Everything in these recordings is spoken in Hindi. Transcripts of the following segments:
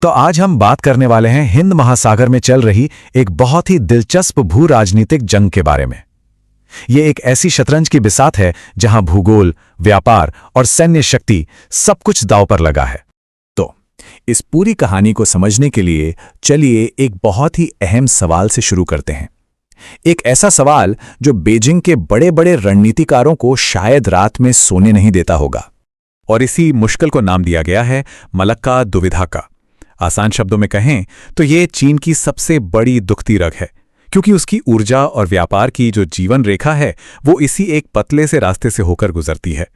तो आज हम बात करने वाले हैं हिंद महासागर में चल रही एक बहुत ही दिलचस्प भू राजनीतिक जंग के बारे में। ये एक ऐसी शतरंज की बिसात है जहां भूगोल, व्यापार और सैन्य शक्ति सब कुछ दांव पर लगा है। तो इस पूरी कहानी को समझने के लिए चलिए एक बहुत ही अहम सवाल से शुरू करते हैं। एक ऐसा सवाल जो बीजिंग के बड़े बड़े रणनीतिकारों को शायद रात में सोने नहीं देता होगा। और इसी मुश्किल को नाम दिया गया है मलक्का दुविधा का। आसान शब्दों में कहें तो ये चीन की सबसे बड़ी दुखती रग है, क्योंकि उसकी ऊर्जा और व्यापार की जो जीवन रेखा है वो इसी एक पतले से रास्ते से होकर गुजरती है।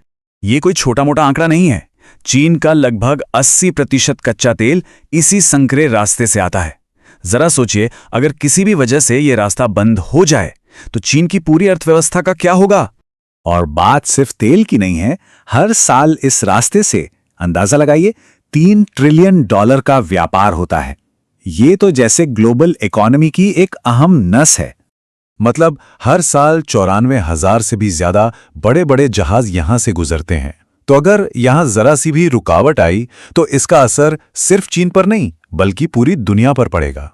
ये कोई छोटा मोटा आंकड़ा नहीं है। चीन का लगभग 80% कच्चा तेल इसी संकरे रास्ते से आता है। जरा सोचिए, अगर किसी भी वजह से ये रास्ता बंद हो जाए तो चीन की पूरी अर्थव्यवस्था का क्या होगा। और बात सिर्फ तेल की नहीं है। हर साल इस रास्ते से अंदाजा लगाइए $3 ट्रिलियन का व्यापार होता है। ये तो जैसे ग्लोबल इकोनॉमी की एक अहम नस है। मतलब हर साल 94,000 से भी ज्यादा बड़े बड़े जहाज यहां से गुजरते हैं। तो अगर यहां जरा सी भी रुकावट आई तो इसका असर सिर्फ चीन पर नहीं बल्कि पूरी दुनिया पर पड़ेगा।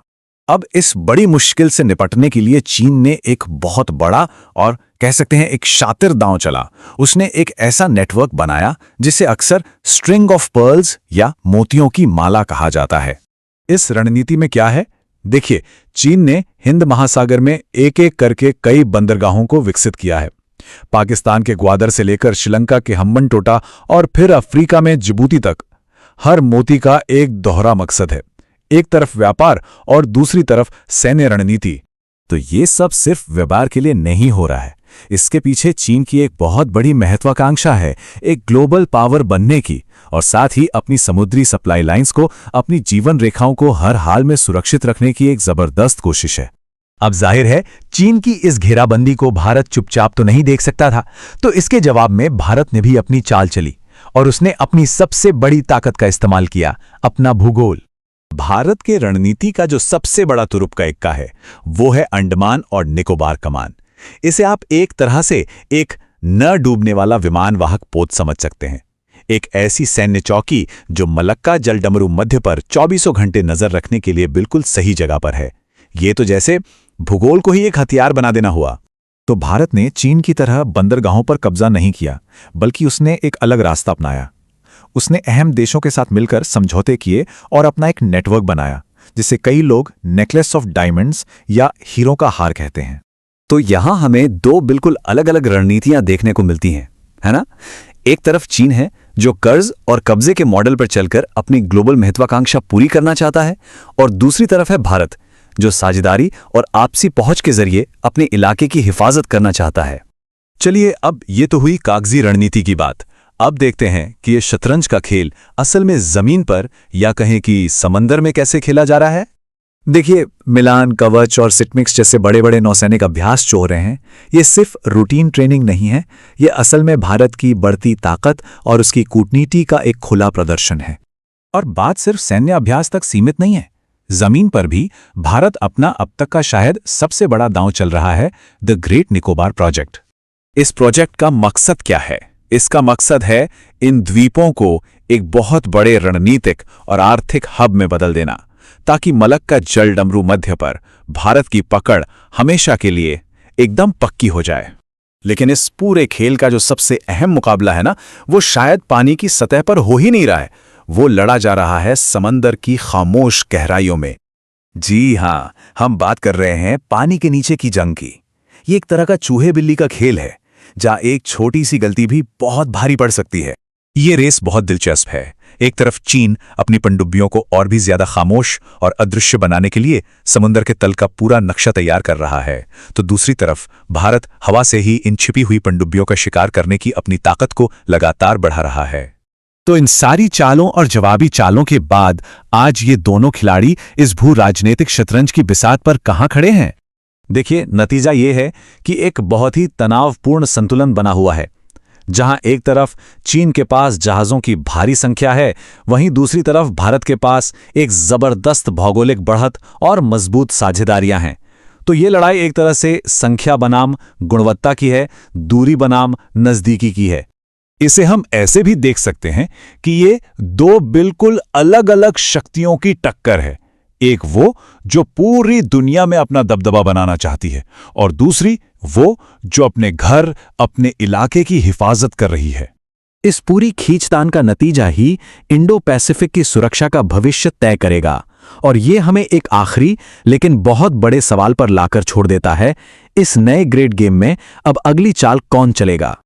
अब इस बड़ी मुश्किल से निपटने के लिए चीन ने एक बहुत बड़ा और कह सकते हैं एक शातिर दांव चला। उसने एक ऐसा नेटवर्क बनाया जिसे अक्सर स्ट्रिंग ऑफ पर्ल्स या मोतियों की माला कहा जाता है। इस रणनीति में क्या है, देखिए, चीन ने हिंद महासागर में एक एक करके कई बंदरगाहों को विकसित किया है। पाकिस्तान के ग्वादर से लेकर श्रीलंका के हम्बनटोटा और फिर अफ्रीका में जिबूती तक हर मोती का एक दोहरा मकसद है। एक तरफ व्यापार और दूसरी तरफ सैन्य रणनीति। तो ये सब सिर्फ व्यापार के लिए नहीं हो रहा है। इसके पीछे चीन की एक बहुत बड़ी महत्वाकांक्षा है, एक ग्लोबल पावर बनने की, और साथ ही अपनी समुद्री सप्लाई लाइंस को, अपनी जीवन रेखाओं को हर हाल में सुरक्षित रखने की एक जबरदस्त कोशिश है। अब जाहिर है चीन की इस घेराबंदी को भारत चुपचाप तो नहीं देख सकता था। तो इसके जवाब में भारत ने भी अपनी चाल चली और उसने अपनी सबसे बड़ी ताकत का इस्तेमाल किया, अपना भूगोल। भारत के रणनीति का जो सबसे बड़ा तुरुप का इक्का है वो है अंडमान और निकोबार कमान। इसे आप एक तरह से एक न डूबने वाला विमान वाहक पोत समझ सकते हैं। एक ऐसी सैन्य चौकी जो मलक्का जलडमरू मध्य पर 24 घंटे नजर रखने के लिए बिल्कुल सही जगह पर है। ये तो जैसे भूगोल को ही एक हथियार बना देना हुआ। तो भारत ने चीन की तरह बंदरगाहों पर कब्जा नहीं किया, बल्कि उसने एक अलग रास्ता अपनाया। उसने अहम देशों के साथ मिलकर समझौते किए और अपना एक नेटवर्क बनाया, जिसे कई लोग नेकलेस ऑफ डायमंड्स या हीरों का हार कहते हैं। तो यहां हमें दो बिल्कुल अलग अलग रणनीतियां देखने को मिलती हैं, है ना। एक तरफ चीन है जो कर्ज और कब्जे के मॉडल पर चलकर अपनी ग्लोबल महत्वाकांक्षा पूरी करना चाहता है, और दूसरी तरफ है भारत जो साझेदारी और आपसी पहुंच के जरिए अपने इलाके की हिफाजत करना चाहता है। चलिए, अब ये तो हुई कागजी रणनीति की बात। अब देखते हैं कि ये शतरंज का खेल असल में जमीन पर या कहें कि समंदर में कैसे खेला जा रहा है। देखिए, मिलान, कवच और सिटमिक्स जैसे बड़े बड़े नौसैनिक अभ्यास जो हो रहे हैं, ये सिर्फ रूटीन ट्रेनिंग नहीं है। ये असल में भारत की बढ़ती ताकत और उसकी कूटनीति का एक खुला प्रदर्शन है। और बात सिर्फ सैन्य अभ्यास तक सीमित नहीं है। जमीन पर भी भारत अपना अब तक का शायद सबसे बड़ा दांव चल रहा है, द ग्रेट निकोबार प्रोजेक्ट। इस प्रोजेक्ट का मकसद क्या है? इसका मकसद है इन द्वीपों को एक बहुत बड़े रणनीतिक और आर्थिक हब में बदल देना, ताकि मलक्का जलडमरू मध्य पर भारत की पकड़ हमेशा के लिए एकदम पक्की हो जाए। लेकिन इस पूरे खेल का जो सबसे अहम मुकाबला है ना, वो शायद पानी की सतह पर हो ही नहीं रहा है। वो लड़ा जा रहा है समंदर की खामोश गहराइयों में। जी हां, हम बात कर रहे हैं पानी के नीचे की जंग की। ये एक तरह का चूहे बिल्ली का खेल है, जहां एक छोटी सी गलती भी बहुत भारी पड़ सकती है। ये रेस बहुत दिलचस्प है। एक तरफ चीन अपनी पनडुब्बियों को और भी ज्यादा खामोश और अदृश्य बनाने के लिए समुद्र के तल का पूरा नक्शा तैयार कर रहा है, तो दूसरी तरफ भारत हवा से ही इन छिपी हुई पनडुब्बियों का शिकार करने की अपनी ताकत को लगातार बढ़ा रहा है। तो इन सारी चालों और जवाबी चालों के बाद आज ये दोनों खिलाड़ी इस भू राजनीतिक शतरंज की बिसात पर कहां खड़े हैं? देखिए, नतीजा ये है कि एक बहुत ही तनावपूर्ण संतुलन बना हुआ है। जहां एक तरफ चीन के पास जहाजों की भारी संख्या है, वहीं दूसरी तरफ भारत के पास एक जबरदस्त भौगोलिक बढ़त और मजबूत साझेदारियां हैं। तो ये लड़ाई एक तरह से संख्या बनाम गुणवत्ता की है, दूरी बनाम नजदीकी की है। इसे हम ऐसे भी देख सकते हैं कि ये दो बिल्कुल अलग-अलग शक्तियों की टक्कर है। एक वो जो पूरी दुनिया में अपना दबदबा बनाना चाहती है और दूसरी वो जो अपने घर, अपने इलाके की हिफाजत कर रही है। इस पूरी खींचतान का नतीजा ही इंडो पैसिफिक की सुरक्षा का भविष्य तय करेगा और ये हमें एक आखिरी लेकिन बहुत बड़े सवाल पर लाकर छोड़ देता है, इस नए ग्रेट गेम में अब अगली चाल कौन चलेगा।